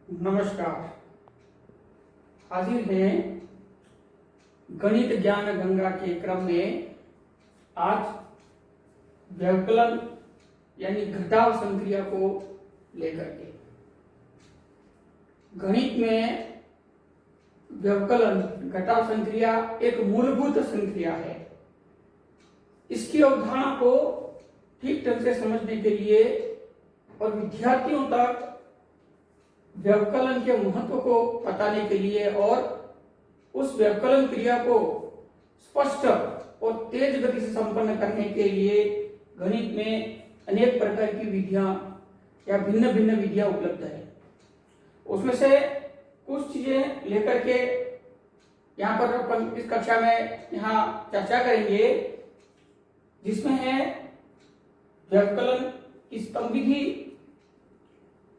नमस्कार। हाजिर हैं गणित ज्ञान गंगा के क्रम में। आज व्यवकलन यानी घटाव संक्रिया को लेकर के गणित में व्यवकलन घटाव संक्रिया एक मूलभूत संक्रिया है। इसकी अवधारणा को ठीक ढंग से समझने के लिए और विद्यार्थियों तक व्यवकलन के महत्व को बताने के लिए और उस व्यवकलन क्रिया को स्पष्ट और तेज गति से संपन्न करने के लिए गणित में अनेक प्रकार की विधियां या भिन्न भिन्न विधियां उपलब्ध है। उसमें से कुछ चीजें लेकर के यहाँ पर अपन इस कक्षा में यहाँ चर्चा करेंगे, जिसमें है व्यवकलन की स्तंभ विधि,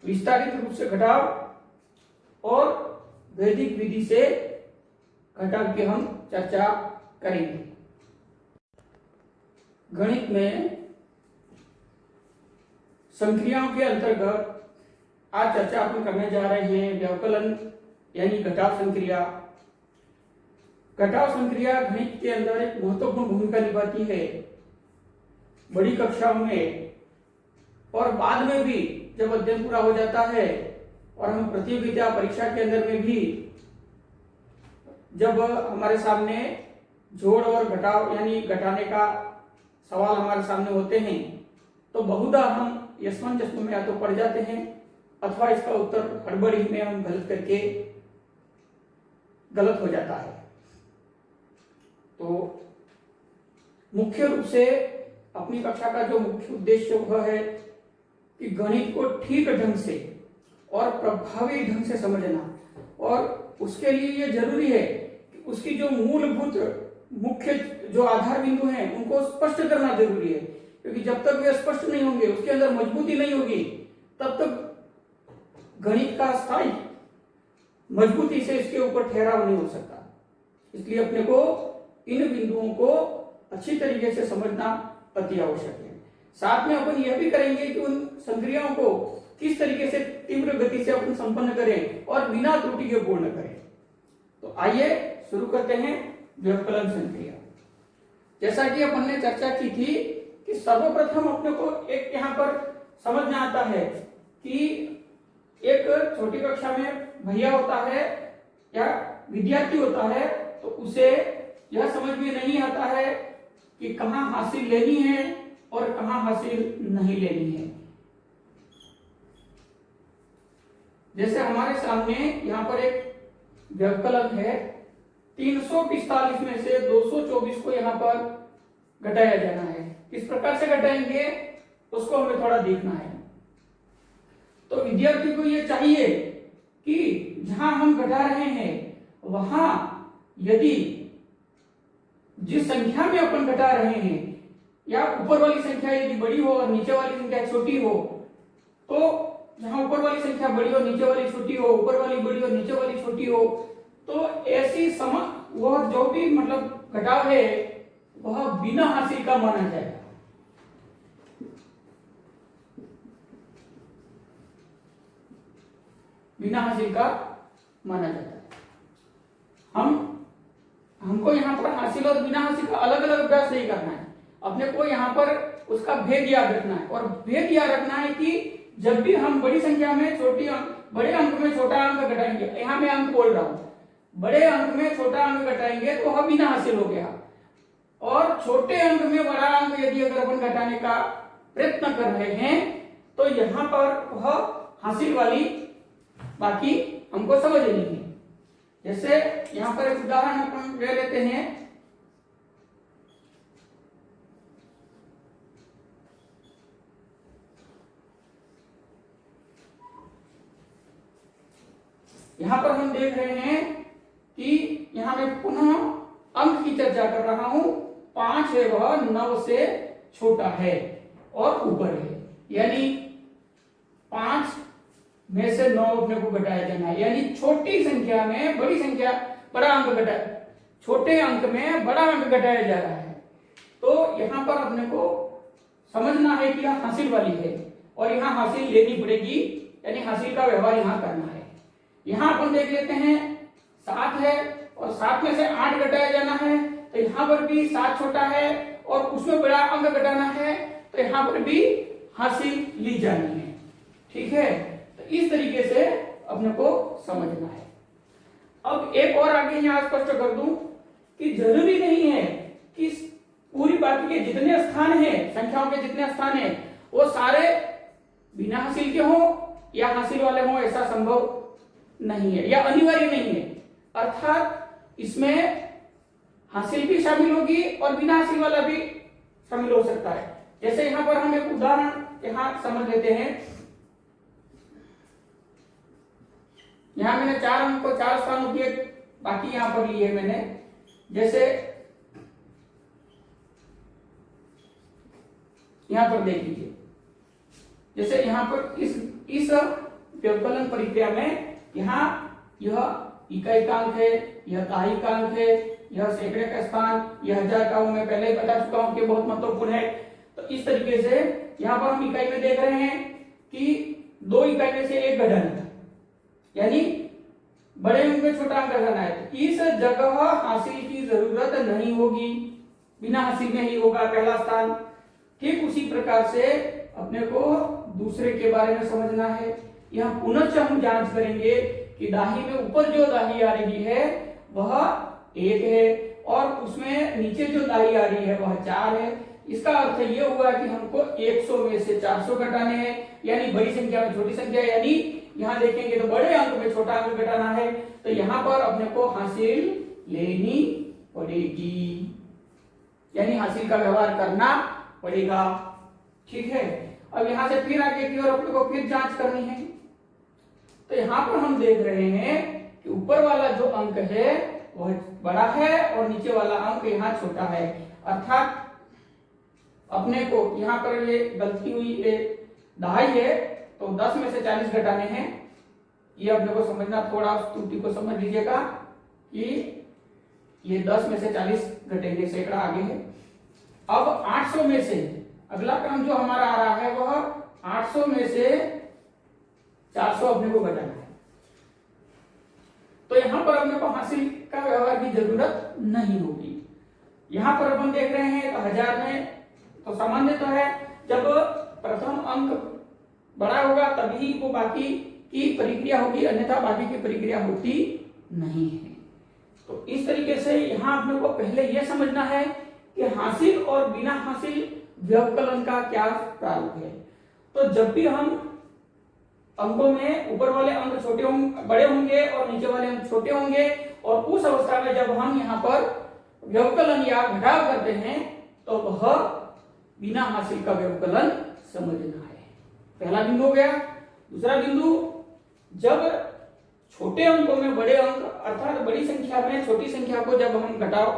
विस्तारित रूप से घटाव और वैदिक विधि से घटाव की हम चर्चा करेंगे। गणित में संक्रियाओं के अंतर्गत आज चर्चा अपन करने जा रहे हैं व्यवकलन यानी घटाव संक्रिया। घटाव संक्रिया गणित के अंदर एक महत्वपूर्ण भूमिका निभाती है। बड़ी कक्षाओं में और बाद में भी जब अध्ययन पूरा हो जाता है और हम प्रतियोगिता परीक्षा के अंदर में भी जब हमारे सामने जोड़ और घटाव यानी घटाने का सवाल हमारे सामने होते हैं तो बहुधा हम यशमन चश्मों में या तो पड़ जाते हैं अथवा इसका उत्तर हड़बड़ी में हम गलत करके गलत हो जाता है। तो मुख्य रूप से अपनी कक्षा का जो मुख्य उद्देश्य वह है कि गणित को ठीक ढंग से और प्रभावी ढंग से समझना, और उसके लिए ये जरूरी है कि उसकी जो मूलभूत मुख्य जो आधार बिंदु हैं उनको स्पष्ट करना जरूरी है, क्योंकि जब तक वे स्पष्ट नहीं होंगे, उसके अंदर मजबूती नहीं होगी, तब तक गणित का स्थायी मजबूती से इसके ऊपर ठहराव नहीं हो सकता। इसलिए अपने को इन बिंदुओं को अच्छी तरीके से समझना अति आवश्यक है। साथ में अपन यह भी करेंगे कि उन संक्रियाओं को किस तरीके से तीव्र गति से अपन संपन्न करें और बिना त्रुटि के पूर्ण करें। तो आइए शुरू करते हैं व्यवकलन संक्रिया। जैसा कि अपन ने चर्चा की थी कि सर्वप्रथम अपने को एक यहाँ पर समझना आता है कि एक छोटी कक्षा में भैया होता है या विद्यार्थी होता है, तो उसे यह समझ में नहीं आता है कि कहाँ हासिल लेनी है और कहाँ हासिल नहीं लेनी है। जैसे हमारे सामने यहाँ पर एक व्यवकलन है, 345 में से 224 को यहाँ पर घटाया जाना है। किस प्रकार से घटाएंगे उसको हमें थोड़ा देखना है। तो विद्यार्थी को ये चाहिए कि जहां हम घटा रहे हैं वहां यदि जिस संख्या में अपन घटा रहे हैं या ऊपर वाली संख्या यदि बड़ी हो और नीचे वाली संख्या छोटी हो, तो जहां ऊपर वाली संख्या बड़ी हो नीचे वाली छोटी हो, ऊपर वाली बड़ी हो नीचे वाली छोटी हो, तो ऐसी वह जो भी मतलब घटाव है वह बिना हासिल का माना जाएगा। बिना हासिल का माना जाता है। हमको यहाँ पर हासिल और बिना हासिल का अलग अलग अभ्यास नहीं करना है। अपने को यहाँ पर उसका भेद याद रखना है, और भेद याद रखना है कि जब भी हम बड़ी संख्या में बड़े अंक में छोटा अंक घटाएंगे, यहाँ मैं अंक बोल रहा हूं, बड़े अंक में छोटा अंक घटाएंगे तो वह बिना हासिल हो गया, और छोटे अंक में बड़ा अंक यदि अगर अपन घटाने का प्रयत्न कर रहे हैं तो यहाँ पर वह हासिल वाली बाकी हमको समझ लेनी है। जैसे यहाँ पर एक उदाहरण अपन ले लेते हैं। यहाँ पर हम देख रहे हैं कि यहाँ मैं पुनः अंक की चर्चा कर रहा हूं। 5 है वह 9 से छोटा है और ऊपर है, यानी 5 में से 9 अपने को घटाया जाना है, यानी छोटी संख्या में बड़ा अंक घटाया, छोटे अंक में बड़ा अंक घटाया जा रहा है। तो यहाँ पर अपने को समझना है कि यह हासिल वाली है और यहाँ हासिल लेनी पड़ेगी, यानी हासिल का व्यवहार यहाँ करना है। यहाँ अपन देख लेते हैं 7 है और 7 में से 8 घटाया जाना है, तो यहाँ पर भी 7 छोटा है और उसमें बड़ा अंक घटाना है, तो यहाँ पर भी हासिल ली जानी है। ठीक है, तो इस तरीके से अपने को समझना है। अब एक और आगे यहाँ स्पष्ट कर दूं कि जरूरी नहीं है कि पूरी बाकी के जितने स्थान हैं, संख्याओं के जितने स्थान हैं, वो सारे बिना हासिल के हों या हासिल वाले हों, ऐसा संभव नहीं है या अनिवार्य नहीं है। अर्थात इसमें हासिल भी शामिल होगी और बिना हासिल वाला भी शामिल हो सकता है। जैसे यहाँ पर हम एक उदाहरण यहाँ समझ लेते हैं। यहाँ मैंने 4 अंक को 4 स्थानों की बाकी यहाँ पर ली है मैंने। जैसे यहाँ पर देख लीजिए, जैसे यहाँ पर इस व्यवकलन प्रक्रिया में यहाँ यह इकाई का अंक है, यह दहाई का अंक है, यह सैकड़े का स्थान, यह हजार का, मैं पहले ही बता चुका हूं कि बहुत महत्वपूर्ण है। तो इस तरीके से यहाँ पर हम इकाई में देख रहे हैं कि 2 इकाई में से 1 घटाना है, यानी बड़े अंक में छोटा अंक घटाना है। तो इस जगह हासिल की जरूरत नहीं होगी, बिना हासिल में ही होगा पहला स्थान। ठीक उसी प्रकार से अपने को दूसरे के बारे में समझना है। यहाँ पुनः हम जांच करेंगे कि दाही में ऊपर जो दाही आ रही है वह 1 है और उसमें नीचे जो दाही आ रही है वह 4 है। इसका अर्थ ये हुआ कि हमको 100 में से 400 घटाने हैं, यानी बड़ी संख्या में छोटी संख्या, यानी यहाँ देखेंगे तो बड़े अंक में छोटा अंक घटाना है। तो यहाँ पर अपने को हासिल लेनी पड़ेगी, यानी हासिल का व्यवहार करना पड़ेगा। ठीक है, अब यहाँ से फिर आगे की ओर अपने को फिर जांच करनी है। तो यहाँ पर हम देख रहे हैं कि ऊपर वाला जो अंक है वह बड़ा है और नीचे वाला अंक यहाँ छोटा है। अर्थात अपने को यहाँ पर ये गलती हुई, ये दहाई है, तो 10 में से 40 घटाने हैं। ये अपने को समझना, थोड़ा उस त्रुटि को समझ लीजिएगा कि ये 10 में से 40 घटेंगे, सैकड़ा आगे है। अब 800 में से अगला क्रम जो हमारा आ रहा है वह 800 में से 400 अपने को घटाना है। तो यहां पर अपने को हासिल का व्यवहार की जरूरत नहीं होगी। यहां पर अपन देख रहे हैं तो 1000 में तो सामान्य तो है, जब प्रथम अंक बड़ा होगा तभी वो बाकी की प्रक्रिया होगी, अन्यथा बाकी की प्रक्रिया होती नहीं है। तो इस तरीके से यहां अपने को पहले यह समझना है कि हासिल और बिना हासिल व्यवकलन का क्या प्रारूप है। तो जब भी हम अंकों में ऊपर वाले अंक छोटे बड़े होंगे और नीचे वाले अंक छोटे होंगे, और उस अवस्था में जब हम यहाँ पर व्यवकलन या घटाव करते हैं तो वह बिना हासिल का व्यवकलन समझना है। पहला बिंदु हो गया। दूसरा बिंदु, जब छोटे अंकों में बड़े अंक अर्थात बड़ी संख्या में छोटी संख्या को जब हम घटाव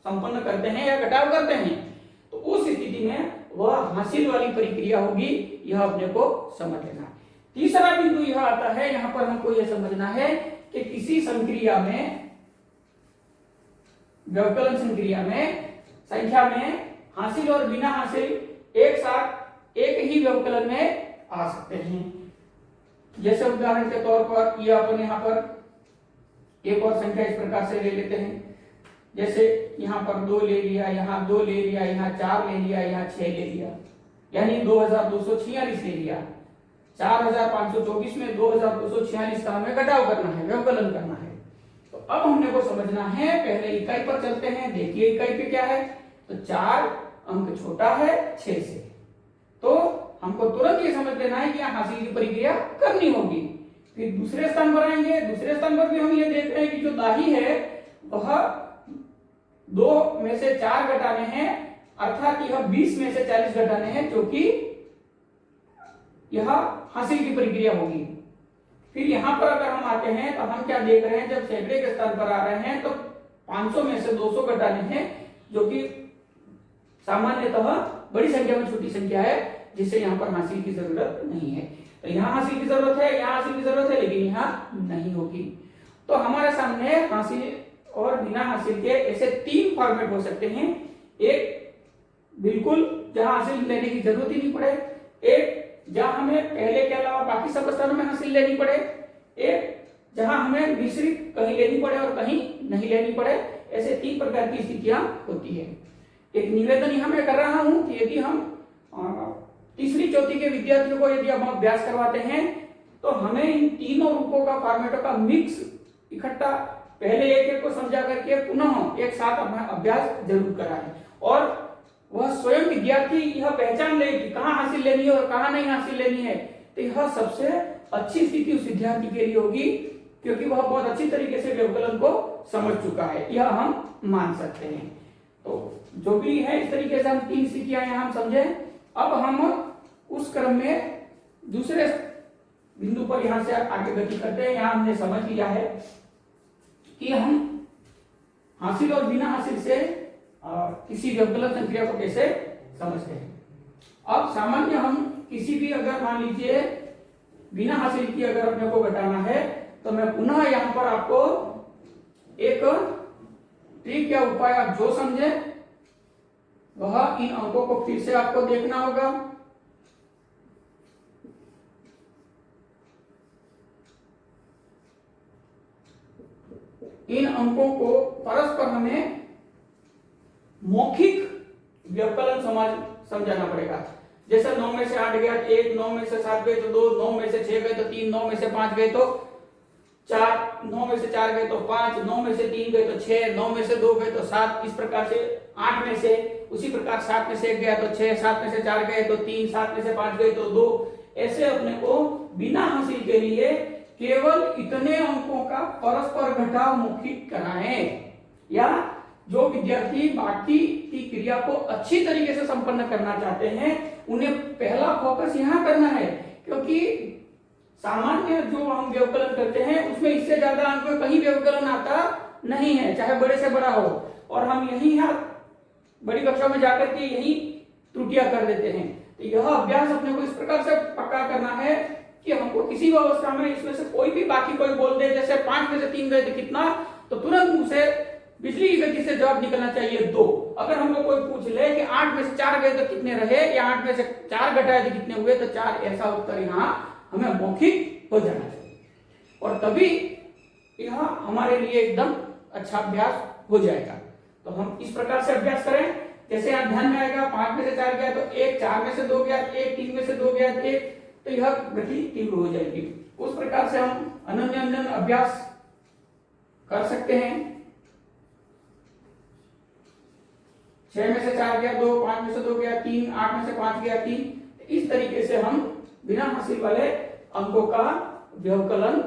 संपन्न करते हैं या घटाव करते हैं तो उस स्थिति में वह हासिल वाली प्रक्रिया होगी, यह अपने को समझ लेना। तीसरा बिंदु यह आता है, यहां पर हमको यह समझना है कि किसी संक्रिया में, व्यवकलन संक्रिया में, संख्या में हासिल और बिना हासिल एक साथ एक ही व्यवकलन में आ सकते हैं। जैसे उदाहरण के तौर पर ये अपन यहाँ पर एक और संख्या इस प्रकार से ले लेते हैं। जैसे यहाँ पर 2 ले लिया, यहाँ 2 ले लिया, यहाँ 4 ले लिया, यहाँ 6 ले लिया, यानी 2246 ले लिया। 4524 में 2246 का हमें घटाव करना है, व्यवकलन करना है। तो अब हमने को समझना है, पहले इकाई पर चलते हैं। देखिए इकाई पे क्या है, तो 4 अंक छोटा है 6 से, तो हमको तुरंत ये समझ लेना है कि यहाँ हासिल की प्रक्रिया करनी होगी। फिर दूसरे स्थान पर आएंगे, दूसरे स्थान पर भी हम ये देख रहे हैं कि जो दाही है वह 2 में से 4 घटाने हैं, अर्थात यह 20 में से 40 घटाने हैं, जो कि यह हासिल की प्रक्रिया होगी। फिर यहां पर अगर हम आते हैं तो हम क्या देख रहे हैं, जब सैकड़े के स्थान पर आ रहे हैं तो 500 में से 200 घटाने हैं, जो कि सामान्यतः बड़ी संख्या में छोटी संख्या है, जिससे यहाँ पर हासिल की जरूरत नहीं है। तो यहाँ हासिल की जरूरत है, यहाँ हासिल की जरूरत है, लेकिन यहाँ नहीं होगी। तो हमारे सामने हासिल और बिना हासिल के ऐसे 3 फॉर्मेट हो सकते हैं। एक बिल्कुल जहां हासिल लेने की जरूरत ही नहीं पड़े, एक जहां हमें पहले के अलावा बाकी सब स्थानों में हासिल लेनी पड़े, एक जहां हमें मिश्रित कहीं लेनी पड़े और कहीं नहीं लेनी पड़े, ऐसे 3 प्रकार की स्थितियां होती है। एक निवेदन यहां मैं कर रहा हूं कि यदि हम तीसरी चौथी के विद्यार्थियों को यदि हम अभ्यास करवाते हैं तो हमें इन तीनों रूपों का फॉर्मेटों का मिक्स इकट्ठा पहले एक एक को समझा करके पुनः एक साथ अपना अभ्यास जरूर कराएं, और वह स्वयं विद्यार्थी यह पहचान ले कि कहाँ हासिल लेनी है और कहाँ नहीं हासिल लेनी है। तो यह सबसे अच्छी स्थिति उस विद्यार्थी के लिए होगी, क्योंकि वह बहुत अच्छी तरीके से व्यवकलन को समझ चुका है, यह हम मान सकते हैं। तो जो भी है इस तरीके से हम 3 स्थितियां यहाँ हम समझे। अब हम उस क्रम में दूसरे बिंदु पर यहां से आगे गति करते हैं। यहां हमने समझ लिया है कि हम हासिल और बिना हासिल से किसी व्यवकलन संक्रिया को कैसे समझते हैं। अब सामान्य हम किसी भी, अगर मान लीजिए बिना हासिल की अगर अपने को घटाना है, तो मैं पुनः यहां पर आपको एक ट्रिक या उपाय आप जो समझे वह इन अंकों को फिर से आपको देखना होगा। इन अंकों को परस्पर हमें मौखिक व्यवकलन समझाना पड़ेगा। जैसे 9 में से 8 गया 1, 9 में से 7 गए तो 2, 9 में से 6 गए तो 3, 9 में से 5 गए तो 4, 9 में से 4 गए तो 5, 9 में से 3 गए तो 6, 9 में से 2 गए तो 7, इस प्रकार से 8 में से, उसी प्रकार 7 में से 1 गया तो 6, 7 में से 4 गए तो 3, 7 में से 5 गए तो 2। ऐसे अपने को बिना हासिल के लिए केवल इतने अंकों का परस्पर घटाव मौखिक कराएं, या जो विद्यार्थी बाकी की क्रिया को अच्छी तरीके से संपन्न करना चाहते हैं उन्हें पहला फोकस यहाँ करना है, क्योंकि सामान्य जो हम व्यवकलन करते हैं उसमें इससे ज्यादा अंक में कहीं व्यवकलन आता नहीं है, चाहे बड़े से बड़ा हो, और हम यही बड़ी कक्षा में जाकर के यही त्रुटियां कर देते हैं। तो यह अभ्यास अपने को इस प्रकार से पक्का करना है कि हमको किसी भी अवस्था में इसमें से कोई भी बाकी कोई बोल दे, जैसे 5 में से 3 गए तो कितना, तो तुरंत मुंह से बिजली की गति से जवाब निकलना चाहिए 2। अगर हमको कोई पूछ ले कि 8 में से 4 गए तो कितने रहे, या 8 में से 4 घटाए तो कितने हुए, तो 4, ऐसा उत्तर यहाँ हमें मौखिक हो जाना चाहिए, और तभी यह हमारे लिए एकदम अच्छा अभ्यास हो जाएगा। तो हम इस प्रकार से अभ्यास करें। जैसे यहाँ ध्यान में आएगा 5 में से 4 गया तो 1, 4 में से 2 गया 1, 3 में से 2 गया 1, तो यह गति तीव्र हो जाएगी। उस प्रकार से हम अनन्य अनन्य अभ्यास कर सकते हैं। 6 में से 4 गया 2, 5 में से 2 गया 3, 8 में से 5 गया 3। इस तरीके से हम बिना हासिल वाले अंकों का व्यवकलन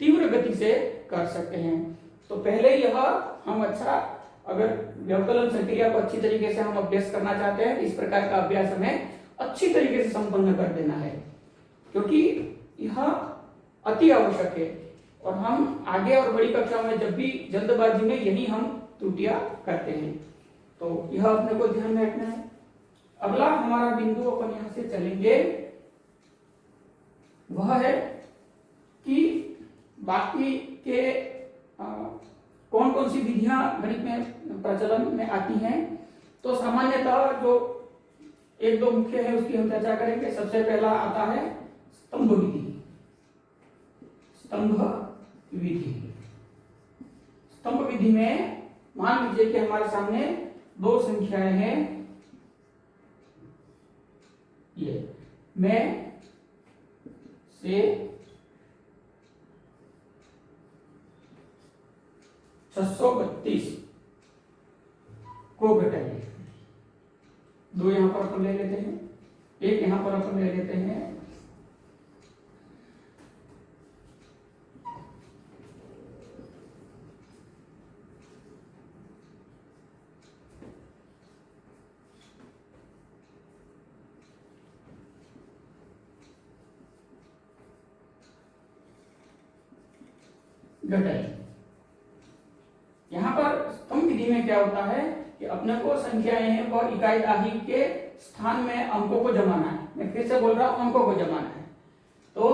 तीव्र गति से कर सकते हैं। तो पहले यह हम अच्छा, अगर व्यवकलन संक्रिया को अच्छी तरीके से हम अभ्यास करना चाहते हैं, इस प्रकार का अभ्यास हमें अच्छी तरीके से संपन्न कर देना है, क्योंकि यह अति आवश्यक है। और हम आगे और बड़ी कक्षाओं में जब भी जल्दबाजी में यही हम त्रुटियां करते हैं, तो यह अपने को ध्यान में रखना है। अगला हमारा बिंदु अपन यहां से चलेंगे, वह है कि बाकी के कौन कौन सी विधियां गणित में प्रचलन में आती हैं। तो सामान्यतः जो 1-2 मुख्य है उसकी हम चर्चा करेंगे। सबसे पहला आता है स्तंभ विधि। स्तंभ विधि, स्तंभ विधि में मान लीजिए कि हमारे सामने 2 संख्याएं हैं, ये में से 632 को घटाइए। 2 यहां पर अपन ले लेते हैं, 1 यहां पर अपन ले लेते हैं। घटाइए। यहाँ पर स्तंभ विधि में क्या होता है कि अपने को संख्याएं हैं और इकाई दाही के स्थान में अंकों को जमाना है। मैं फिर से बोल रहा हूं, अंकों को जमाना है। तो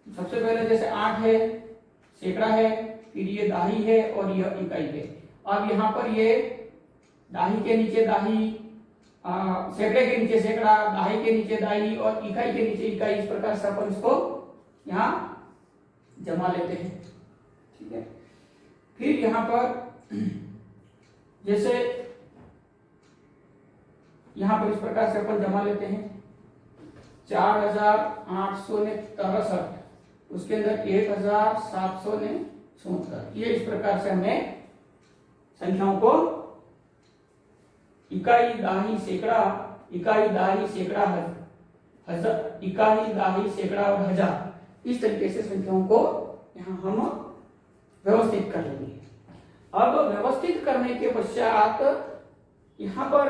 सबसे पहले जैसे 8 है, सैकड़ा है, फिर ये दाही है और यह इकाई है। अब यहाँ पर ये दाही के नीचे दाही, सैकड़े के नीचे सैकड़ा, दाही के नीचे दाही और इकाई के नीचे इकाई, इस प्रकार से अपन इसको यहाँ जमा लेते हैं। ठीक है। फिर यहाँ पर जैसे यहाँ पर इस प्रकार से अपन जमा लेते हैं 4863, उसके अंदर 1774, ये इस प्रकार से हमें संख्याओं को इकाई, दाही, सैकड़ा, इकाई, दाही, सैकड़ा, हजार, इकाई, दाही, सैकड़ा और हजार, इस तरीके से संख्याओं को यहाँ हम व्यवस्थित कर लेंगे। अब व्यवस्थित करने के पश्चात यहाँ पर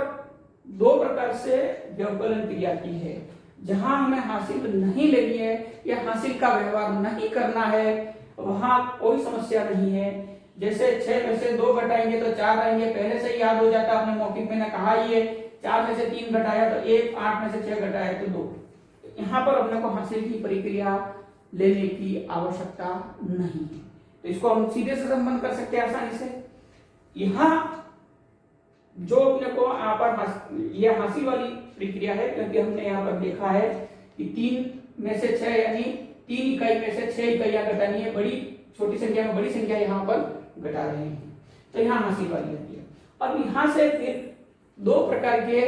दो प्रकार से व्यवकलन क्रिया की है। जहां हमें हासिल नहीं लेनी है या हासिल का व्यवहार नहीं करना है वहां कोई समस्या नहीं है। जैसे 6 में से 2 घटाएंगे तो 4 आएंगे, पहले से ही याद हो जाता है, आपने मौखिक में कहा ही है। 4 में से 3 घटाया तो 1, 8 में से 6 घटाया तो 2। यहाँ पर अपने को हासिल की प्रक्रिया लेने की आवश्यकता नहीं है, तो इसको हम सीधे से संबंध कर सकते हैं आसानी से। यहाँ जो अपने को यहाँ पर यह हासिल वाली प्रक्रिया है, क्योंकि हमने यहाँ पर देखा है कि 3 में से 6 यानी 3 इकाई में से 6 इकाइयां घटानी है, बड़ी छोटी संख्या में बड़ी संख्या यहाँ पर घटा रहे हैं, तो यहाँ हासिल वाली आती है। अब यहाँ से फिर 2 प्रकार के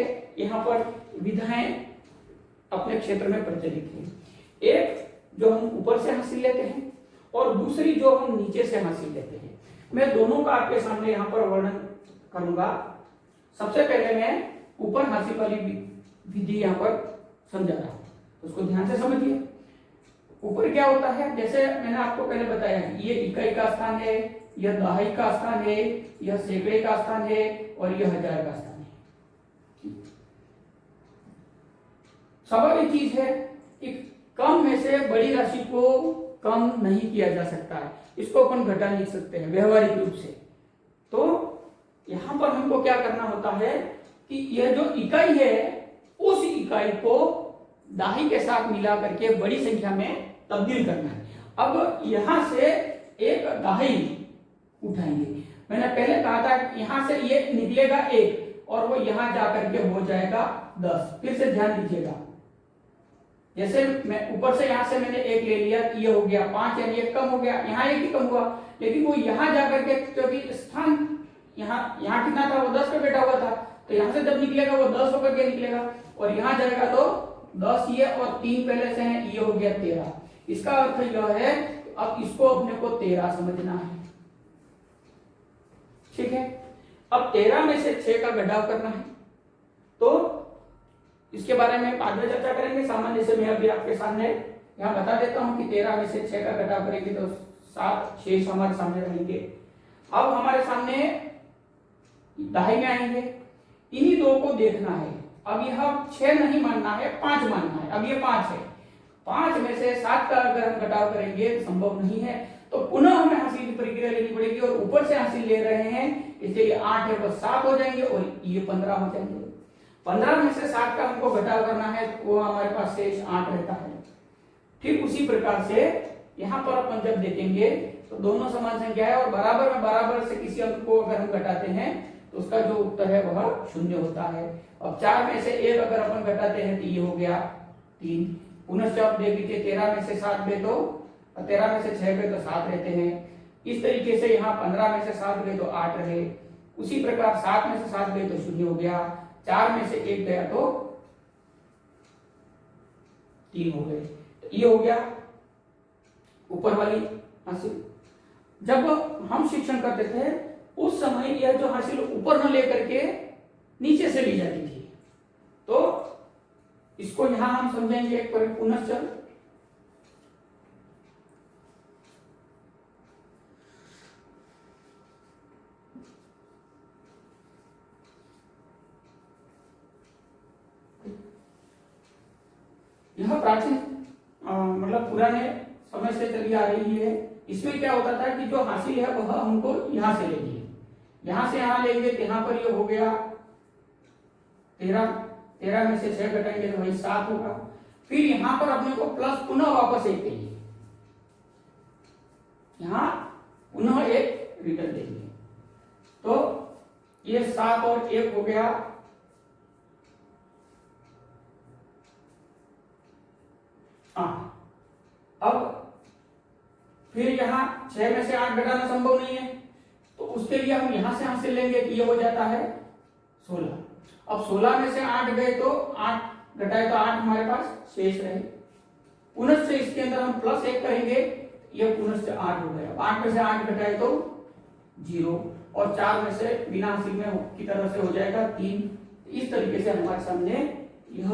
यहाँ पर विधाएं अपने क्षेत्र में प्रचलित है। एक जो हम ऊपर से हासिल लेते हैं और दूसरी जो हम नीचे से हासिल लेते हैं। मैं दोनों का आपके सामने यहाँ पर वर्णन करूंगा। सबसे पहले मैं ऊपर हासिल वाली विधि यहाँ पर समझा रहा हूं, उसको ध्यान से समझिए। ऊपर क्या होता है, जैसे मैंने आपको पहले बताया, ये इकाई का स्थान है, यह दहाई का स्थान है, यह सैकड़े का स्थान है और यह हजार का स्थान है। स्वाभाविक चीज है कि कम में से बड़ी राशि को कम नहीं किया जा सकता है, इसको अपन घटा नहीं सकते हैं व्यवहारिक रूप से। तो यहां पर हमको क्या करना होता है कि यह जो इकाई है उस इकाई को दाही के साथ मिला करके बड़ी संख्या में तब्दील करना है। अब यहां से एक दाही उठाएंगे, मैंने पहले कहा था यहां से ये निकलेगा 1 और वो यहां जाकर के हो जाएगा 10। फिर से ध्यान दीजिएगा, जैसे मैं ऊपर से यहां से मैंने 1 ले लिया, ये हो गया 5 यानी 1 कम हो गया, यहाँ 1 ही कम हुआ, लेकिन वो यहां जाकर के क्योंकि स्थान यहाँ कितना था, वो 10 पे बैठा हुआ था, तो यहां से जब निकलेगा वो 10 होकर के निकलेगा और यहां जाएगा तो 10 ये और 3 पहले से है, ये हो गया 13। इसका अर्थ यह है अब इसको अपने को 13 समझना है, ठीक है। अब 13 में से 6 का घटाव करना है, तो इसके बारे में बाद में चर्चा करेंगे। सामान्य से मैं अभी आपके सामने यहाँ बता देता हूं कि 13 में से 6 का घटाव करेंगे तो 7 शेष हमारे सामने रहेंगे। अब हमारे सामने दहाई में आएंगे, इन्हीं 2 को देखना है। अब यह 6 नहीं मानना है, 5 मानना है। अब ये 5 है, 5 में से 7 का अगर हम घटाव करेंगे संभव नहीं है, तो पुनः हमें हासिल की प्रक्रिया लेनी पड़ेगी और ऊपर से हासिल ले रहे हैं, इसलिए 8 है वो 7 हो जाएंगे और ये 15 हो जाएंगे। 15 में से 7 का हमको घटाव करना है, तो वो हमारे पास शेष 8 रहता है। ठीक उसी प्रकार से यहाँ पर अपन जब देखेंगे तो दोनों समान संख्या है और बराबर में बराबर से किसी अंक को अगर हम घटाते हैं तो उसका जो उत्तर है वह 0 होता है। अब 4 में से 1 अगर अपन घटाते हैं तो ये हो गया 3। पुनश्च आप देख लीजिए 13 में से 7 गए तो 13 में से 6 गए तो 7 रहते हैं। इस तरीके से यहाँ 15 में से 7 गए तो 8 रहे। उसी प्रकार 7 में से 7 गए तो 0 हो गया, 4 में से 1 गया तो 3 हो गए। तो ये हो गया ऊपर वाली हासिल। जब हम शिक्षण करते थे उस समय यह जो हासिल ऊपर न लेकर के नीचे से ली जाती थी, तो इसको यहां हम समझेंगे एक पुनश्च। यह प्राचीन मतलब पुराने समय से चली आ रही है। इसमें क्या होता था कि जो हासिल है वह हमको यहां से लेंगे, यहां से यहां लेंगे, यहां पर ये हो गया 13। 13 में से 6 घटाएंगे तो वही 7 होगा। फिर यहां पर अपने को प्लस पुनः वापस 1 देंगे, यहां पुनः 1 रिटर्न देंगे, तो ये 7 और 1 हो गया। अब फिर यहाँ 6 में से 8 घटाना संभव नहीं है, तो उसके लिए हम यहां से हासिल लेंगे कि ये हो जाता है 16। अब 16 में से 8 गए तो 8 घटाए तो 8 हमारे पास शेष रहे। पुनश्च इसके अंदर हम +1 करेंगे, ये पुनश्च 8 हो गया। 8 में से 8 घटाए तो 0 और 4 में से बिना हासिल में की तरह से हो जाएगा 3। इस तरीके से हमारे सामने यह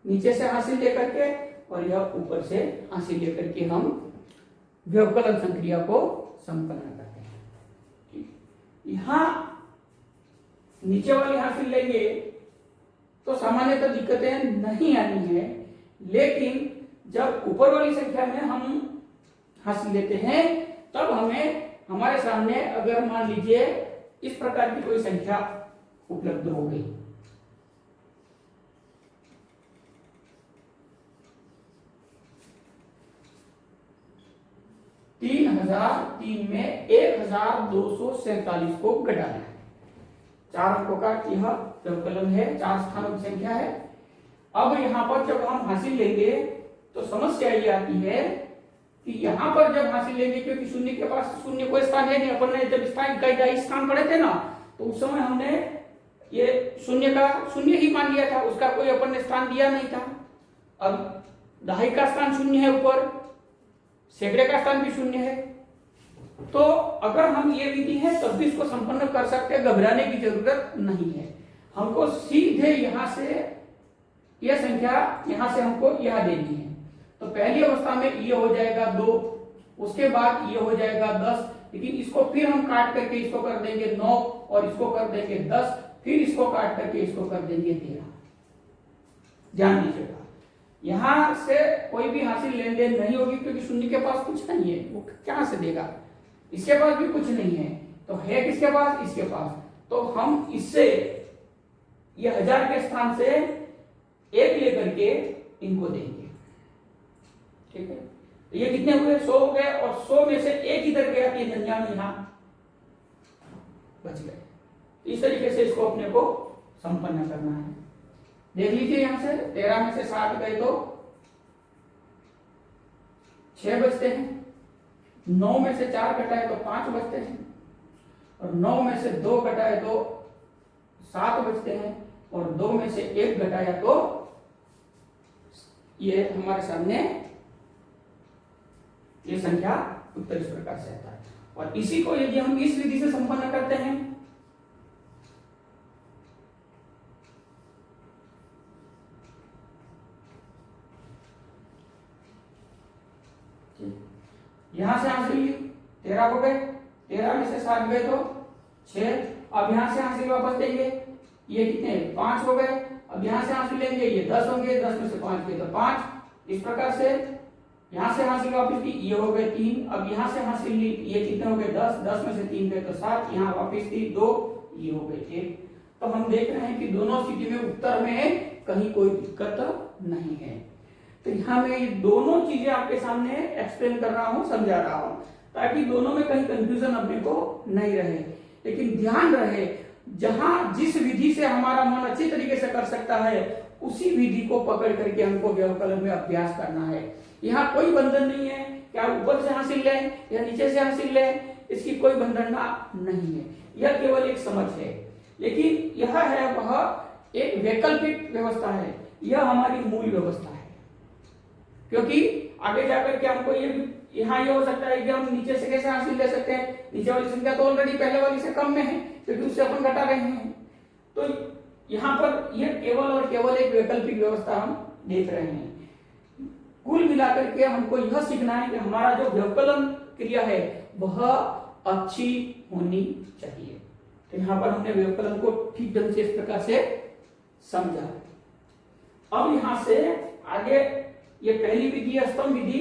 नीचे से हासिल लेकर के और यह ऊपर से हासिल लेकर के हम व्यवकलन संक्रिया को संपन्न करते हैं। यहां नीचे वाली हासिल लेंगे तो सामान्यतः दिक्कतें नहीं आनी है, लेकिन जब ऊपर वाली संख्या में हम हासिल लेते हैं तब हमें हमारे सामने अगर मान लीजिए इस प्रकार की कोई संख्या उपलब्ध हो गई, तीन में 1247 को घटाना है। 4 अंकों का यह व्यवकलन है, 4 स्थानों की संख्या है। अब यहाँ पर जब हम हासिल लेंगे तो समस्या ये आती है कि यहाँ पर जब हासिल लेंगे, क्योंकि शून्य के पास शून्य कोई स्थान है नहीं, अपन ने जब स्थान पढ़े थे ना तो उस समय हमने ये शून्य का शून्य ही मान लिया था, उसका कोई अपन ने स्थान दिया नहीं था। अब दहाई का स्थान शून्य है, ऊपर सैकड़े का स्थान भी शून्य है, तो अगर हम ये विधि है तब भी इसको संपन्न कर सकते हैं, घबराने की जरूरत नहीं है। हमको सीधे यहां से यह संख्या यहां से हमको यह देनी है। तो पहली अवस्था में ये हो जाएगा 2, उसके बाद ये हो जाएगा 10, लेकिन इसको फिर हम काट करके इसको कर देंगे 9 और इसको कर देंगे 10, फिर इसको काट करके इसको कर देंगे 13। ध्यान दीजिएगा, यहां से कोई भी हासिल लेन देन नहीं होगी, क्योंकि शून्य के पास कुछ नहीं है, वो कहां से देगा, इसके पास भी कुछ नहीं है, तो है किसके पास, इसके पास। तो हम इससे ये 1000 के स्थान से 1 लेकर के इनको देंगे, ठीक है। तो ये कितने हुए, 100 हो गए, और 100 में से 1 इधर गया, 99 यहां बच गए। इस तरीके से इसको अपने को संपन्न करना है। देख लीजिए यहां से 13 में से 7 गए तो 6 बचते हैं, 9 में से 4 घटाए तो 5 बचते हैं, और 9 में से 2 घटाए तो 7 बचते हैं, और 2 में से 1 घटाया तो ये हमारे सामने ये संख्या उत्तर इस प्रकार से आता है। और इसी को यदि हम इस विधि से संपन्न करते हैं, यहां से हासिल ली 13 हो गए, 13 में से 7 गए तो 6। अब यहां से हासिल वापस देंगे, ये कितने 5 हो गए। अब यहां से हासिल लेंगे, ये 10 होंगे, 10 में से 5 गए तो 5। इस प्रकार से यहां से हासिल वापस ली, ये हो गए 3। अब यहां से हासिल ली, ये कितने हो गए 10, 10 में से 3 गए तो 7, यहाँ वापस थी 2, ये हो गए 1। तो हम देख रहे हैं कि दोनों स्थिति में उत्तर में कहीं कोई दिक्कत नहीं है। तो यहाँ मैं ये दोनों चीजें आपके सामने एक्सप्लेन कर रहा हूं, समझा रहा हूं, ताकि दोनों में कहीं कंफ्यूजन अपने को नहीं रहे। लेकिन ध्यान रहे, जहां जिस विधि से हमारा मन अच्छी तरीके से कर सकता है, उसी विधि को पकड़ करके हमको व्यवकलन में अभ्यास करना है। यहाँ कोई बंधन नहीं है कि आप ऊपर से हासिल लें या नीचे से हासिल लें, इसकी कोई बंधन नहीं है, यह केवल एक समझ है। लेकिन यह है वह एक वैकल्पिक व्यवस्था है, यह हमारी मूल व्यवस्था है। क्योंकि आगे जाकर के हमको ये यहाँ ये हो सकता है कि हम नीचे से कैसे हासिल ले सकते हैं, नीचे वाली संख्या तो ऑलरेडी पहले वाली से कम में है, क्योंकि उससे अपन घटा रहे हैं। तो यहाँ पर यह केवल और केवल एक वैकल्पिक व्यवस्था हम देख रहे हैं। कुल मिलाकर के हमको यह सीखना है कि हमारा जो व्यवकलन क्रिया है वह अच्छी होनी चाहिए। तो यहाँ पर हमने व्यवकलन को ठीक ढंग से इस प्रकार से समझा। अब यहाँ से आगे ये पहली विधि है स्तंभ विधि।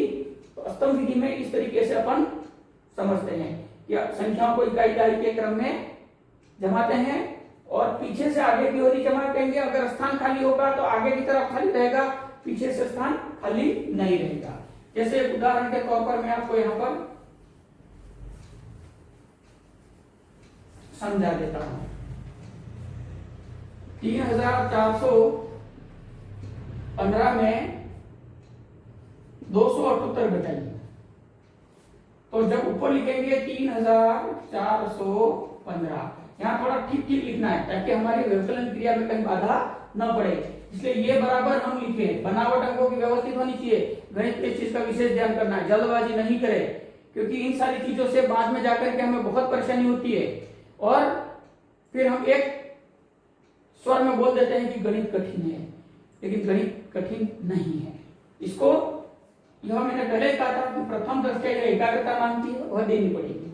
तो स्तंभ विधि में इस तरीके से अपन समझते हैं कि संख्याओं को इकाई इकाई के क्रम में जमाते हैं और पीछे से आगे की ओर जमा करेंगे। अगर स्थान खाली होगा तो आगे की तरफ खाली रहेगा, पीछे से स्थान खाली नहीं रहेगा। जैसे एक उदाहरण के तौर पर मैं आपको यहाँ पर समझा देता हूं। 3415 में 278 घटाइए। तो जब ऊपर लिखेंगे 3415, यहाँ थोड़ा ठीक ठीक लिखना है ताकि हमारी व्यवकलन क्रिया में कहीं बाधा न पड़े। इसलिए ये बराबर हम लिखे, बनावट अंकों की व्यवस्थित होनी चाहिए। गणित में इस चीज का विशेष ध्यान करना है, जल्दबाजी नहीं करें, क्योंकि इन सारी चीजों से बाद में जाकर के हमें बहुत परेशानी होती है और फिर हम एक स्वर में बोल देते हैं कि गणित कठिन है, लेकिन गणित कठिन नहीं है। इसको यह मैंने पहले कहा था कि प्रथम दृष्टया एकाग्रता मांगती है, वह देनी पड़ेगी।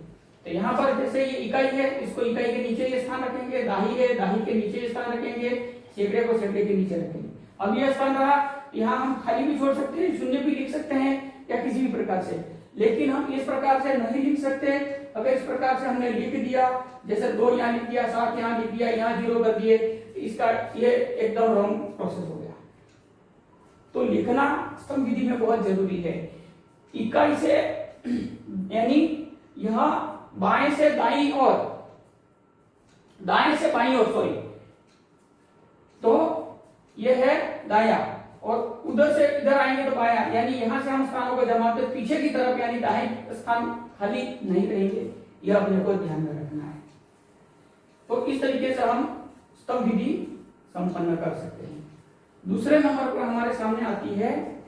तो यहाँ पर जैसे ये इकाई है, इसको इकाई के नीचे ये स्थान रखेंगे, दाही है, दाही के नीचे ये स्थान रखेंगे, सैकड़े को सैकड़े के नीचे रखेंगे। अब यह स्थान रहा, यहाँ हम खाली भी छोड़ सकते हैं, शून्य भी लिख सकते हैं या किसी भी प्रकार से, लेकिन हम इस प्रकार से नहीं लिख सकते। अगर इस प्रकार से हमने लिख दिया, जैसे 2 यहाँ लिख दिया, 7 यहाँ लिख दिया, यहाँ 0 कर दिए, इसका ये एकदम रॉन्ग प्रोसेस हो गया। तो लिखना स्तंभ विधि में बहुत जरूरी है। इकाई से यानी यह बाएं से दाईं और दाएं से बाईं ओर, सॉरी, तो यह है दाया, और उधर से इधर आएंगे तो बाया, यानी यहां से हम स्थानों को जमाते पीछे की तरफ, यानी दाएं स्थान खाली नहीं रहेंगे, यह अपने को ध्यान में रखना है। तो इस तरीके से हम स्तंभ विधि संपन्न कर सकते हैं। दूसरे नंबर पर हमारे सामने आती है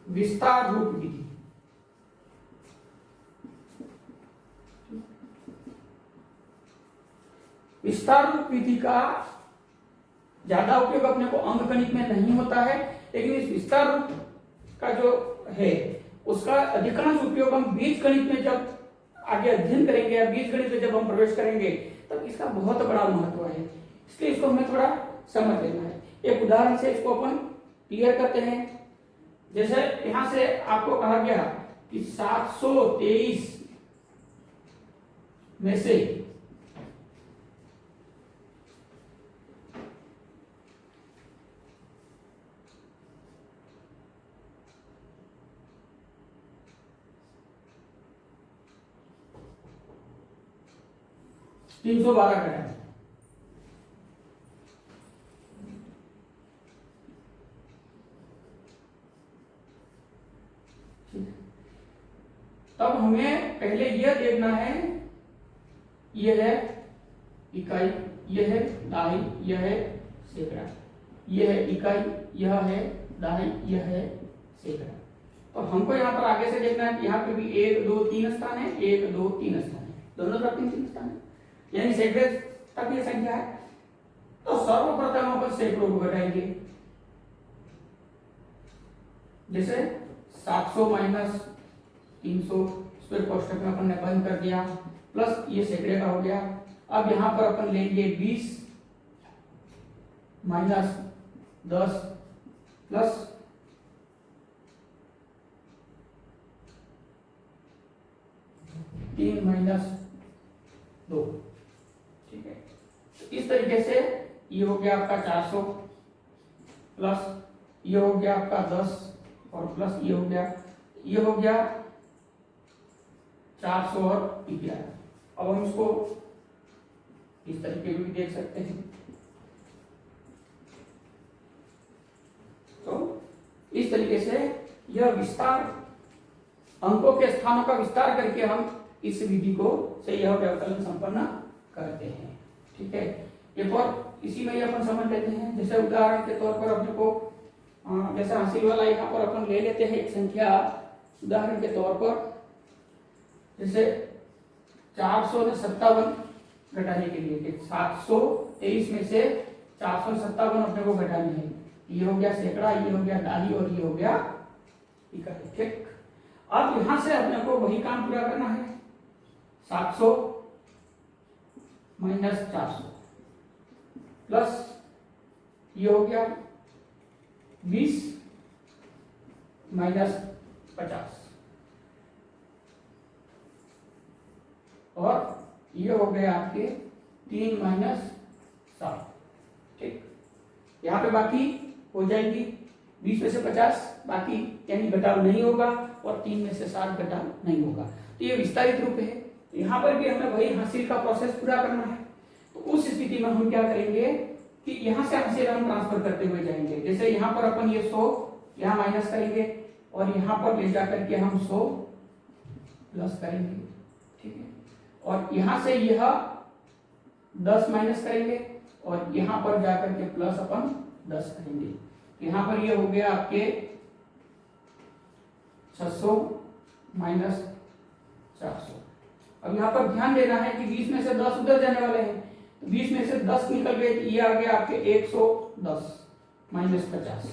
विस्तार रूप विधि। विस्तार रूप विधि का ज्यादा उपयोग अपने को अंकगणित में नहीं होता है, लेकिन इस विस्तार रूप का जो है उसका अधिकांश उपयोग हम बीजगणित में जब आगे अध्ययन करेंगे या बीजगणित में जब हम प्रवेश करेंगे तब इसका बहुत बड़ा महत्व है। इसलिए इसको हमें थोड़ा समझ लेना है। एक उदाहरण से इसको अपन क्लियर करते हैं। जैसे यहां से आपको कहा गया कि 723 में से 312 घटाएं, तब हमें पहले यह देखना है, यह है इकाई, यह है दाही, यह है सैकड़ा, यह है इकाई, यह है दाही, यह है सैकड़ा। तो हमको यहाँ पर आगे से देखना है कि यहाँ पे भी 1 2 3 स्थान है, 1 2 3 स्थान है, दोनों तरफ 3 स्थान है, यानी सैकड़े तक ये संख्या है। तो सर्वप्रथम अपन सैकड़ों को घटाएंगे। जैसे 700 माइनस 300 स्क्वायर कोष्ठक में अपन ने बंद कर दिया, प्लस ये सैकड़े का हो गया। अब यहां पर अपन लेंगे 20 माइनस 10 प्लस 3 माइनस 2, ठीक है। तो इस तरीके से ये हो गया आपका 400 प्लस ये हो गया आपका 10 और प्लस ये हो गया 400 और 11। अब हम इसको इस तरीके से भी देख सकते हैं। तो इस तरीके से यह विस्तार, अंकों के स्थानों का विस्तार करके हम इस विधि को से यह व्यवकलन संपन्न करते हैं, ठीक है। एक और इसी में अपन समझ लेते हैं। जैसे उदाहरण के तौर पर अपने को जैसे हासिल वाला यहाँ पर अपन ले लेते हैं एक संख्या, उदाहरण के तौर पर जैसे 457 घटाने के लिए 723 में से 457 अपने को घटानी है। ये हो गया सैकड़ा, ये हो गया दाही और ये हो गया इकाई, ठीक। अब यहां से अपने को वही काम पूरा करना है। 700 माइनस 400 प्लस ये हो गया 20 माइनस 50 और ये हो गया आपके 3 माइनस 7, ठीक। यहाँ पे बाकी हो जाएगी 20 में से 50 बाकी, यानी घटाव नहीं होगा, और 3 में से 7 घटाव नहीं होगा। तो ये विस्तारित रूप है। यहाँ पर भी हमें वही हासिल का प्रोसेस पूरा करना है। तो उस स्थिति में हम क्या करेंगे कि यहाँ से हासिल हम ट्रांसफर करते हुए जाएंगे। जैसे यहाँ पर अपन ये 100 यहाँ माइनस करेंगे और यहाँ पर ले जाकर के हम 100 प्लस करेंगे, ठीक है। और यहाँ से यह 10 माइनस करेंगे और यहाँ पर जाकर के प्लस अपन 10 करेंगे। यहाँ पर ये हो गया आपके 600 माइनस 400। अब यहाँ पर ध्यान देना है कि 20 में से 10 उधर जाने वाले हैं, तो 20 में से 10 निकल गए, ये आ गया आपके 110 माइनस 50,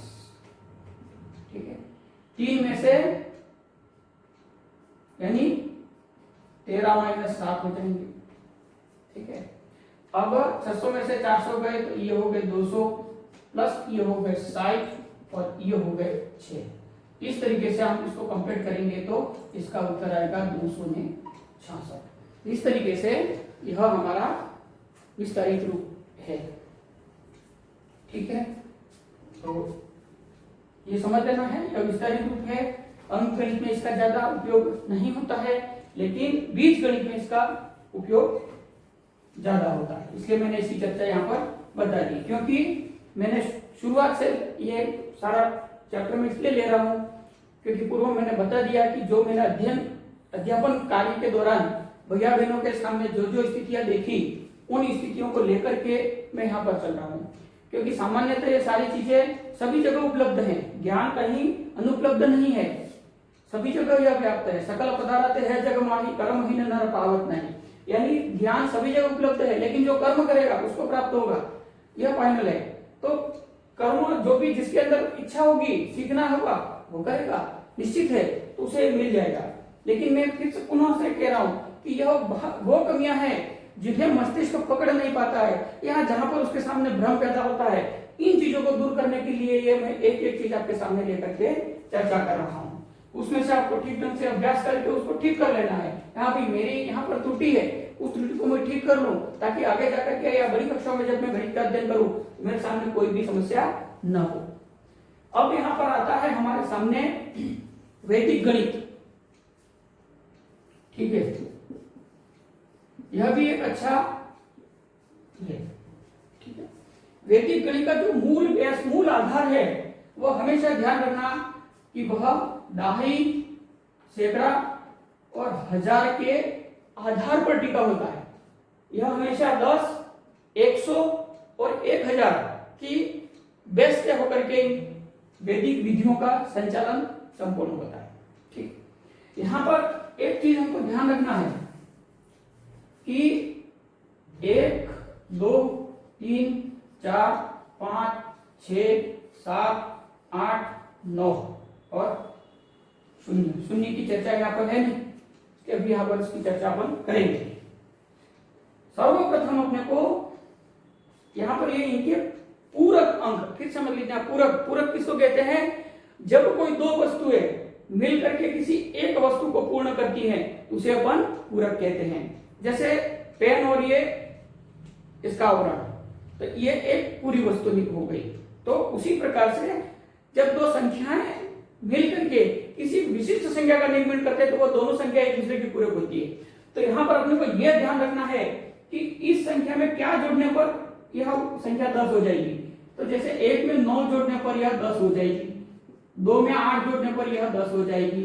ठीक है। 3 में से यानी 13 माइनस 7 हो जाएंगे, ठीक है। अब 600 में से 400 गए तो ये हो गए 200 प्लस ये हो गए 60 और ये हो गए 6। इस तरीके से हम इसको कंप्लीट करेंगे तो इसका उत्तर आएगा 266। इस तरीके से यह हमारा विस्तारित रूप है, ठीक है। तो ये समझ लेना है, यह विस्तारित रूप है। अंक गणित में इसका ज्यादा उपयोग नहीं होता है, लेकिन बीज गणित में इसका उपयोग ज्यादा होता है, इसलिए मैंने इसकी चर्चा यहाँ पर बता दी। क्योंकि मैंने शुरुआत से ये सारा चैप्टर में इसलिए ले रहा हूँ क्योंकि पूर्व मैंने बता दिया कि जो मैंने अध्यापन कार्य के दौरान भैया बहनों के सामने जो जो स्थितियां देखी, उन स्थितियों को लेकर के मैं यहाँ पर चल रहा हूँ। क्योंकि सामान्यतः ये सारी चीजें सभी जगह उपलब्ध हैं, ज्ञान कहीं अनुपलब्ध नहीं है, सभी जगह यह व्याप्त है। सकल पदार्थ है जग माही, कर्महीन नर पावत नहीं। यानी ज्ञान सभी जगह उपलब्ध है, लेकिन जो कर्म करेगा उसको प्राप्त होगा, यह फाइनल है। तो कर्म जो भी जिसके अंदर इच्छा होगी, सीखना होगा, वो करेगा, निश्चित है, तो उसे मिल जाएगा। लेकिन मैं फिर से पुनः से कह रहा हूँ कि यह वो कमियां हैं जिन्हें मस्तिष्क पकड़ नहीं पाता है, यहाँ जहां पर उसके सामने भ्रम पैदा होता है। इन चीजों को दूर करने के लिए ये मैं एक एक चीज आपके सामने लेकर के चर्चा कर रहा हूँ। उसमें से आपको ठीक ढंग से अभ्यास करके उसको ठीक कर लेना है। यहाँ भी मेरी यहाँ पर त्रुटि है, उस त्रुटि को मैं ठीक कर लूं, ताकि आगे जाकर के या बड़ी कक्षाओं में जब मैं गणित का अध्ययन करूं तो मेरे सामने कोई भी समस्या न हो। अब यहाँ पर आता है हमारे सामने वैदिक गणित, ठीक है। यह भी एक अच्छा है, ठीक है। वैदिक गणित का जो मूल आधार है, वह हमेशा ध्यान रखना कि वह दहाई, सैकड़ा और हजार के आधार पर टिका होता है। यह हमेशा 10, 100 और 1000 की बेस से होकर के वैदिक विधियों का संचालन संपूर्ण होता है, ठीक। यहां पर एक चीज हमको ध्यान रखना है कि 1, 2, 3, 4, 5, 6, 7, 8, 9 और 0 की चर्चा यहाँ पर है नहीं, अभी यहाँ पर इसकी चर्चा अपन करेंगे। सर्वप्रथम अपने को यहाँ पर ये इनके पूरक अंक फिर समझ लीजिए। पूरक किसको कहते हैं? जब कोई दो वस्तुएं मिल करके किसी एक वस्तु को पूर्ण करती हैं, उसे अपन पूरक कहते हैं। जैसे पेन और ये इसका आवरण, तो ये एक पूरी वस्तु हो गई। तो उसी प्रकार से जब दो संख्याएं मिल करके किसी विशिष्ट संख्या का निर्माण करते हैं, तो वो दोनों संख्या एक दूसरे की पूरक होती है। तो यहाँ पर अपने को यह ध्यान रखना है कि इस संख्या में क्या जोड़ने पर यह संख्या 10 हो जाएगी। तो जैसे 1 में 9 जोड़ने पर यह 10 हो जाएगी, 2 में 8 जोड़ने पर यह 10 हो जाएगी,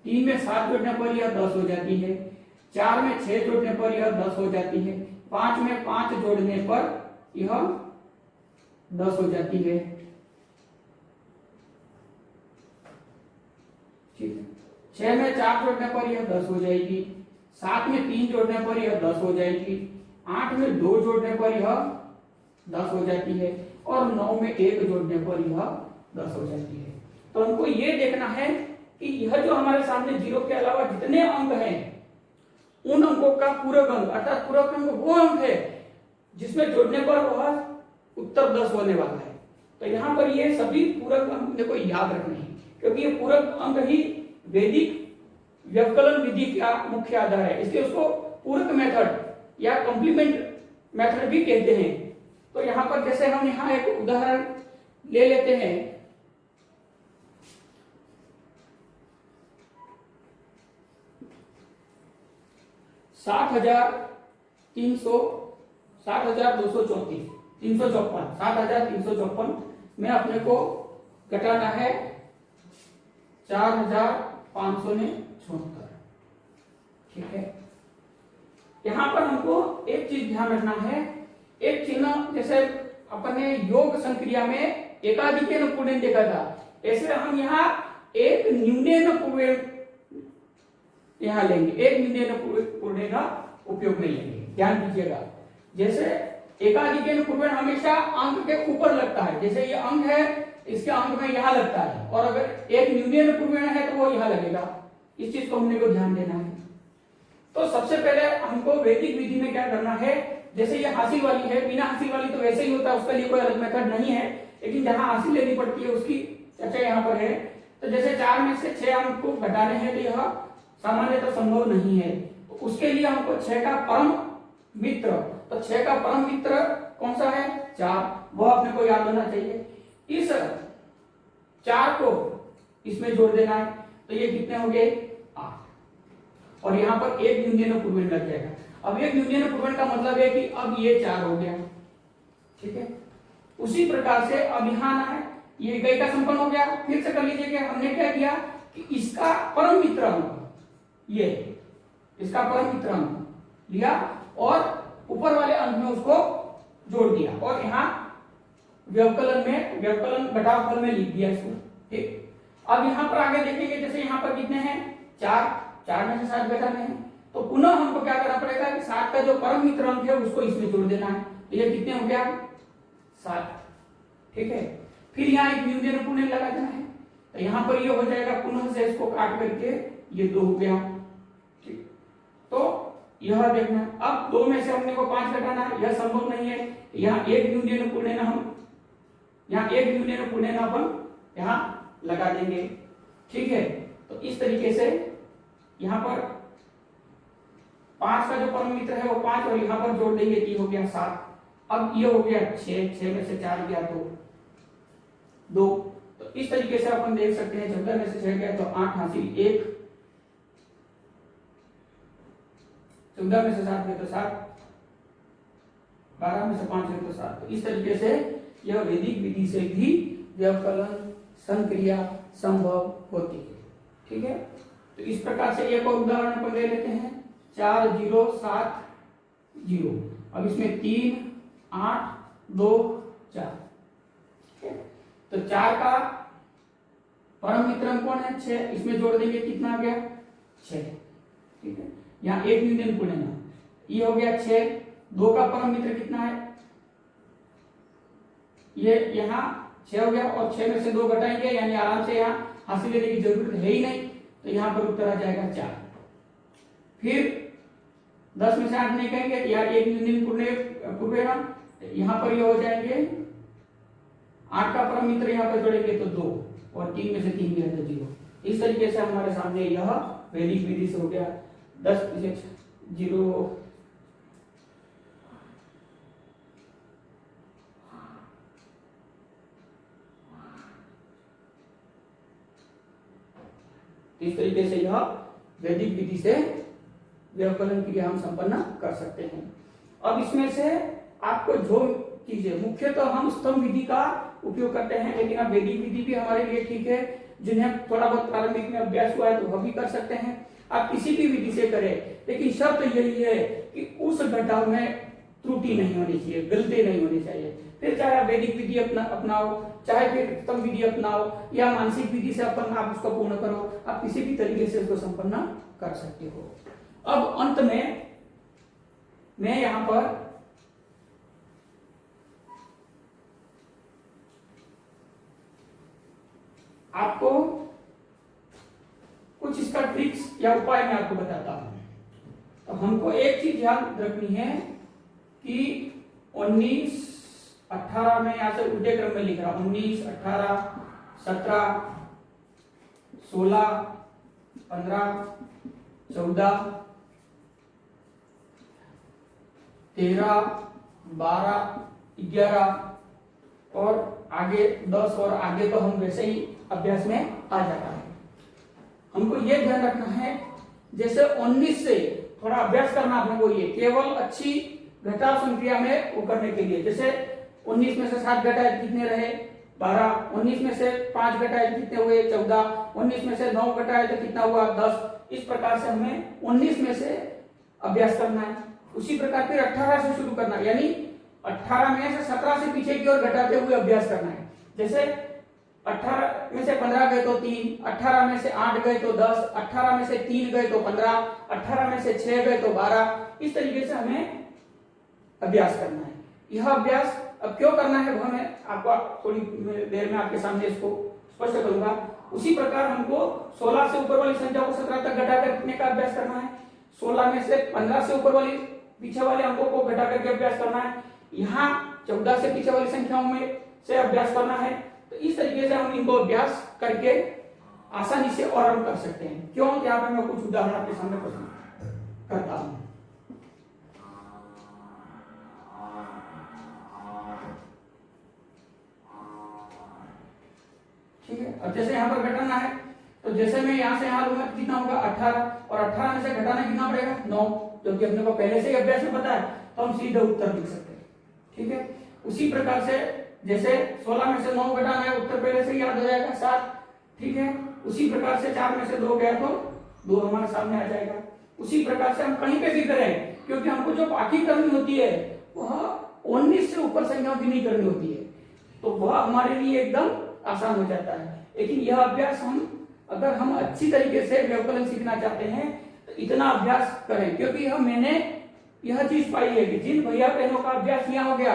3 में 7 जोड़ने पर यह 10 हो जाती है, 4 में 6 जोड़ने पर यह 10 हो जाती है, 5 में 5 जोड़ने पर यह 10 हो जाती है, ठीक है। 6 में 4 जोड़ने पर यह 10 हो जाएगी, 7 में 3 जोड़ने पर यह 10 हो जाएगी, 8 में 2 जोड़ने पर यह 10 हो जाती है और 9 में 1 जोड़ने पर यह 10 हो जाती है। तो हमको ये देखना है कि यह जो हमारे सामने 0 के अलावा जितने अंक हैं, उन अंकों का पूरक अंक, अर्थात पूरक अंक वो अंक है जिसमें जोड़ने पर वह उत्तर 10 होने वाला है। तो यहाँ पर ये सभी पूरक अंक मेरे को याद रखने हैं, क्योंकि ये पूरक अंक ही वैदिक व्यवकलन विधि का मुख्य आधार है। इसलिए उसको पूरक मेथड या कॉम्प्लीमेंट मेथड भी कहते हैं। तो यहाँ पर जैसे हम यहाँ एक उदाहरण ले लेते हैं, साठ हजार 354 में अपने को घटाना है 4576। ठीक है, यहां पर हमको एक चीज ध्यान रखना है, एक चिन्ह जैसे अपन ने योग संक्रिया में एकाधिकेन पूर्णेन देखा था, ऐसे हम यहाँ एक न्यूनेन पूर्णेन यहाँ लेंगे, एक न्यूनेन पूर्णेन का उपयोग नहीं लेंगे। ध्यान दीजिएगा, जैसे एकाधिकेन पूर्णेन हमेशा अंक के ऊपर लगता है, जैसे ये अंक है इसके अंक में यहाँ लगता है, और अगर एक न्यूनेन पूर्णेन है तो वो यहाँ लगेगा। इस चीज को हमने को ध्यान देना है। तो सबसे पहले हमको वैदिक विधि में क्या करना है, जैसे ये हासिल वाली है, बिना हासिल वाली तो वैसे ही होता है, उसके लिए कोई अलग मेथड नहीं है, लेकिन जहां हासिल लेनी पड़ती है उसकी चर्चा यहाँ पर है। तो जैसे 4 में से 6 हमको घटाने हैं तो यह सामान्यतः संभव नहीं है, तो उसके लिए हमको 6 का परम मित्र, तो 6 का परम मित्र कौन सा है, 4, वह अपने को याद होना चाहिए। इस 4 को इसमें जोड़ देना है, तो ये कितने हो गए, 8, और यहाँ पर एक न्यूनतम पूर्वेण लग जाएगा। अब एक न्यूनतम पूर्वेण का मतलब है कि अब ये 4 हो गया। ठीक है, उसी प्रकार से अब यहाँ आना है, ये इकाई का संपन्न हो गया। फिर से कर लीजिए कि हमने क्या किया कि इसका परम मित्र अंक, ये इसका परम मित्र अंक लिया और ऊपर वाले अंक में उसको जोड़ दिया, और यहाँ व्यवकलन में, व्यवकलन घटावफल में लिख दिया इसको। ठीक, अब यहाँ पर आगे देखेंगे, जैसे यहाँ पर कितने हैं, 4 में से 7 घटाने हैं, तो पुनः हमको क्या करना पड़ेगा कि 7 का जो परम मित्र अंक है उसको इसमें जोड़ देना है, तो ये कितने हो गया, 7। ठीक है, फिर यहाँ एक न्यूनतम पूर्णेन लगा देना है, तो यहाँ पर ये हो जाएगा, पुनः से इसको काट करके ये 2 हो गया। ठीक, तो यह देखना, अब 2 में से हमने को 5 घटाना है, यह संभव नहीं है, यहाँ एक न्यूनतम पूर्णेन हम यहाँ एक न्यूनतम पूर्णेन अपन यहाँ लगा देंगे। ठीक है, तो इस तरीके से यहाँ पर 5 का जो परम मित्र है वो 5, और यहाँ पर जोड़ देंगे कि हो गया 7। अब ये हो गया 6 में से 4 गया तो 2, तो इस तरीके से अपन देख सकते हैं 14 में से 6 गया तो 8 हासिल 1, 14 में से 7 गया तो 7, 12 में से 5 गया तो 7। तो इस तरीके से यह वैदिक विधि से भी व्यवकलन संक्रिया संभव होती है। ठीक है, तो इस प्रकार से एक और उदाहरण अपन ले लेते हैं, 4 0 7 0। अब इसमें 3 8 2 4। तो 4 का परम मित्र कौन है, 6, इसमें जोड़ देंगे, कितना आ गया, 6। ठीक है, यहाँ एक न्यूनतम पूर्णेन, ये हो गया 6। 2 का परम मित्र कितना है, ये यहाँ 6 हो गया, और 6 में से 2 घटाएंगे, यानी आराम से यहाँ हासिल लेने की जरूरत है ही नहीं, तो यहाँ पर उत्तर आ जाएगा 4। फिर 10 में से 8 नहीं कहेंगे, यार एक न्यूनतम पूर्णेन, यहाँ पर ये हो जाएंगे 8 का परम मित्र यहाँ पर जोड़ेंगे तो 2, और 3 में से 3 गया तो 0। इस तरीके से हमारे सामने यह वैदिक विधि से हो गया 10 में से 0। इस तरीके से यह वैदिक विधि से व्यवकलन क्रिया हम संपन्न कर सकते हैं। अब इसमें से आपको जो चीजें, मुख्यतः हम स्तंभ विधि का उपयोग करते हैं, लेकिन अब वैदिक विधि भी हमारे लिए ठीक है, जिन्हें थोड़ा बहुत प्रारंभिक में अभ्यास हुआ है तो वह भी कर सकते हैं। आप किसी भी विधि से करें, लेकिन शर्त यही है कि उस घटाव में त्रुटि नहीं होनी चाहिए, गलती नहीं होनी चाहिए। फिर चाहे आप वैदिक विधि अपनाओ, चाहे फिर स्तंभ विधि अपनाओ, या मानसिक विधि से अपन आप उसको पूर्ण करो, आप किसी भी तरीके से उसको संपन्न कर सकते हो। अब अंत में मैं यहां पर आपको कुछ इसका ट्रिक्स या उपाय मैं आपको बताता हूं। तो हमको एक चीज ध्यान रखनी है कि 19 18 में यहां से उल्टे क्रम में लिख रहा हूं, 19 18 17 16 15 14 13 12 11 और आगे 10, और आगे तो हम वैसे ही अभ्यास में आ जाता है। हमको ये ध्यान रखना है, जैसे 19 से थोड़ा अभ्यास करना आपने को, ये केवल अच्छी घटाव संक्रिया में वो करने के लिए, जैसे 19 में से 7 घटाए कितने रहे, 12, 19 में से 5 घटाए तो कितने हुए 14, 19 में से 9 घटाए तो कितना हुआ 10। इस प्रकार से हमें 19 में से अभ्यास करना है। उसी प्रकार फिर 18 से शुरू करना है, यानी 18 में से 17 से पीछे की ओर घटाते हुए अभ्यास करना है। जैसे 18 में से 15 गए तो 3, 18 में से 8 गए तो 10, 18 में से 3 गए तो 15, 18 में से 6 गए तो 12। इस तरीके से हमें अभ्यास करना है। यह अभ्यास अब क्यों करना है वो मैं आपको थोड़ी देर में आपके सामने इसको स्पष्ट करूंगा। उसी प्रकार हमको 16 से ऊपर वाली संख्या को 17 तक घटा करने का अभ्यास करना है। 16 में से 15 से ऊपर वाली पीछे वाले अंकों को घटा करके अभ्यास करना है। यहाँ 14 से पीछे वाली संख्याओं में से अभ्यास करना है। तो इस तरीके से हम इनको अभ्यास करके आसानी से और हम कर सकते हैं। क्यों? यहाँ पे मैं कुछ उदाहरण आपके सामने प्रस्तुत करता हूँ। ठीक है, अब जैसे यहाँ पर घटाना है तो जैसे मैं यहाँ से यहाँ लूंगा कितना होगा 18, और 18 में से घटाना कितना पड़ेगा 9, जो कि अपने को पहले से ही अभ्यास में पता है, तो हम सीधे उत्तर लिख सकते हैं। ठीक है, उसी प्रकार से जैसे 16 में से 9 घटाना है, उत्तर पहले से याद हो जाएगा 7। ठीक है, उसी प्रकार से 4 में से 2 गया तो 2 हमारे सामने आ जाएगा। उसी प्रकार से हम कहीं पे भी करें, क्योंकि हमको जो बाकी करनी होती है वह 19 से ऊपर संख्याओं की नहीं करनी होती है, तो वह हमारे लिए एकदम आसान हो जाता है। लेकिन यह अभ्यास अगर हम अच्छी तरीके से व्यवकलन सीखना चाहते हैं तो इतना अभ्यास करें, क्योंकि मैंने यह चीज पाई है कि जिन भैया बहनों का अभ्यास यहाँ हो गया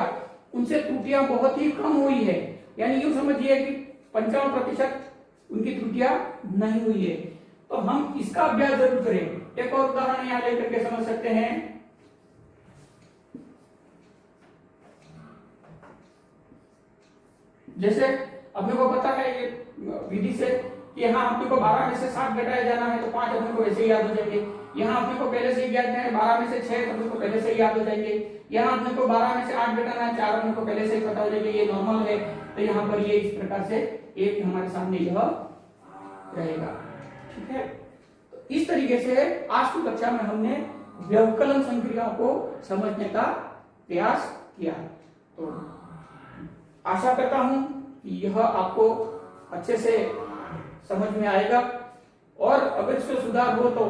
उनसे त्रुटियां बहुत ही कम हुई है, यानी यूं समझिए कि 55% उनकी त्रुटियां नहीं हुई है। तो हम इसका अभ्यास जरूर करें। एक और उदाहरण यहाँ लेकर के समझ सकते हैं। जैसे अपने को पता है ये विधि से कि यहाँ अपने को 12 में से 7 घटाया जाना है, तो 5 अपने को वैसे ही याद हो जाएंगे। यहाँ अपने को पहले से ही याद है 12 में से 6 अपने को पहले से ही याद हो जाएंगे। यहाँ अपने को 12 में से 8 घटाना है, 4 अपने को पहले से ही पता हो जाएंगे, ये नॉर्मल है। तो यहाँ पर ये इस प्रकार से एक हमारे सामने यह रहेगा। ठीक है, तो इस तरीके से आज की कक्षा में हमने व्यवकलन संक्रियाओं को समझने का प्रयास किया। तो आशा करता हूं कि यह आपको अच्छे से समझ में आएगा, और अगर इसमें सुधार हो तो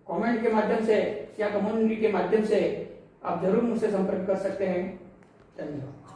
कमेंट के माध्यम से या कम्युनिटी के माध्यम से आप जरूर मुझसे संपर्क कर सकते हैं। धन्यवाद।